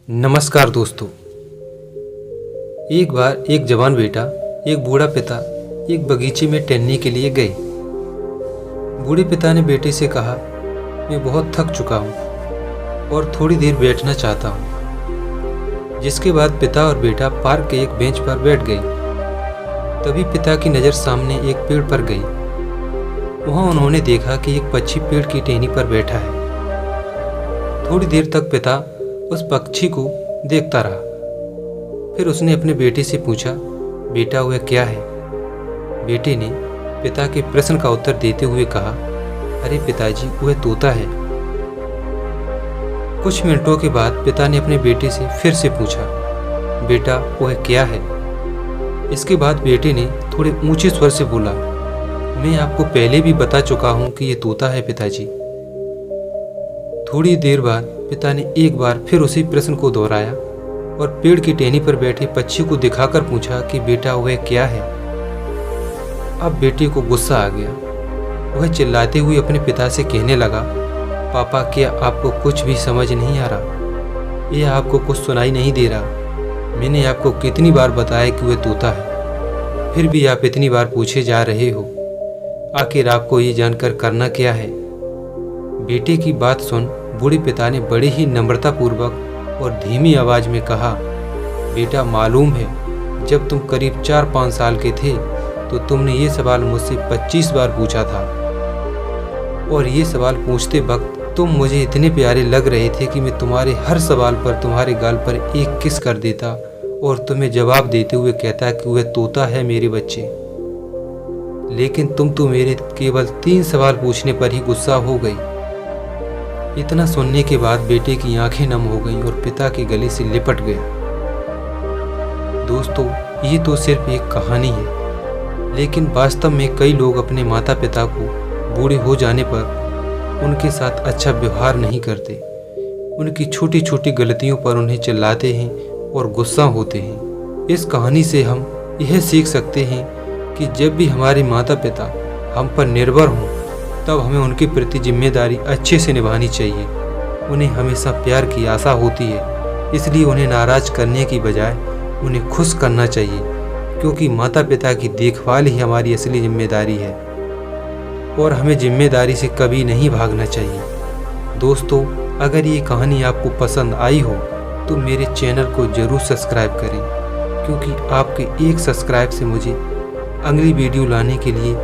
नमस्कार दोस्तों। एक बार एक जवान बेटा, एक बूढ़ा पिता एक बगीचे में टहलने के लिए गए। बूढ़े पिता ने बेटे से कहा, मैं बहुत थक चुका हूँ और थोड़ी देर बैठना चाहता हूँ। जिसके बाद पिता और बेटा पार्क के एक बेंच पर बैठ गए। तभी पिता की नज़र सामने एक पेड़ पर गई। वहाँ उन्होंने देखा कि एक पक्षी पेड़ की टहनी पर बैठा है। थोड़ी देर तक पिता उस पक्षी को देखता रहा। फिर उसने अपने बेटे से पूछा, बेटा वह क्या है? बेटे ने पिता के प्रश्न का उत्तर देते हुए कहा, अरे पिताजी, वह तोता है। कुछ मिनटों के बाद पिता ने अपने बेटे से फिर से पूछा, बेटा वह क्या है? इसके बाद बेटे ने थोड़े ऊंचे स्वर से बोला, मैं आपको पहले भी बता चुका हूं कि यह तोता है पिताजी। थोड़ी देर बाद पिता ने एक बार फिर उसी प्रश्न को दोहराया और पेड़ की टहनी पर बैठे पक्षी को दिखाकर पूछा कि बेटा वह क्या है? अब बेटे को गुस्सा आ गया। वह चिल्लाते हुए अपने पिता से कहने लगा, पापा, क्या आपको कुछ भी समझ नहीं आ रहा? यह आपको कुछ सुनाई नहीं दे रहा? मैंने आपको कितनी बार बताया कि वह तोता है, फिर भी आप इतनी बार पूछे जा रहे हो। आखिर आपको ये जानकर करना क्या है? बेटे की बात सुन बूढ़े पिता ने बड़े ही नम्रतापूर्वक और धीमी आवाज में कहा, बेटा, मालूम है जब तुम करीब 4-5 साल के थे तो तुमने ये सवाल मुझसे 25 बार पूछा था, और ये सवाल पूछते वक्त तुम मुझे इतने प्यारे लग रहे थे कि मैं तुम्हारे हर सवाल पर तुम्हारे गाल पर एक किस कर देता और तुम्हें जवाब देते हुए कहता कि वह तोता है मेरे बच्चे। लेकिन तुम तो मेरे केवल 3 सवाल पूछने पर ही गुस्सा हो गई। इतना सुनने के बाद बेटे की आंखें नम हो गईं और पिता के गले से लिपट गया। दोस्तों, ये तो सिर्फ एक कहानी है, लेकिन वास्तव में कई लोग अपने माता पिता को बूढ़े हो जाने पर उनके साथ अच्छा व्यवहार नहीं करते। उनकी छोटी छोटी गलतियों पर उन्हें चिल्लाते हैं और गुस्सा होते हैं। इस कहानी से हम यह सीख सकते हैं कि जब भी हमारे माता पिता हम पर निर्भर हों तब हमें उनके प्रति जिम्मेदारी अच्छे से निभानी चाहिए। उन्हें हमेशा प्यार की आशा होती है, इसलिए उन्हें नाराज करने की बजाय उन्हें खुश करना चाहिए, क्योंकि माता पिता की देखभाल ही हमारी असली जिम्मेदारी है और हमें जिम्मेदारी से कभी नहीं भागना चाहिए। दोस्तों, अगर ये कहानी आपको पसंद आई हो तो मेरे चैनल को ज़रूर सब्सक्राइब करें, क्योंकि आपके एक सब्सक्राइब से मुझे अगली वीडियो लाने के लिए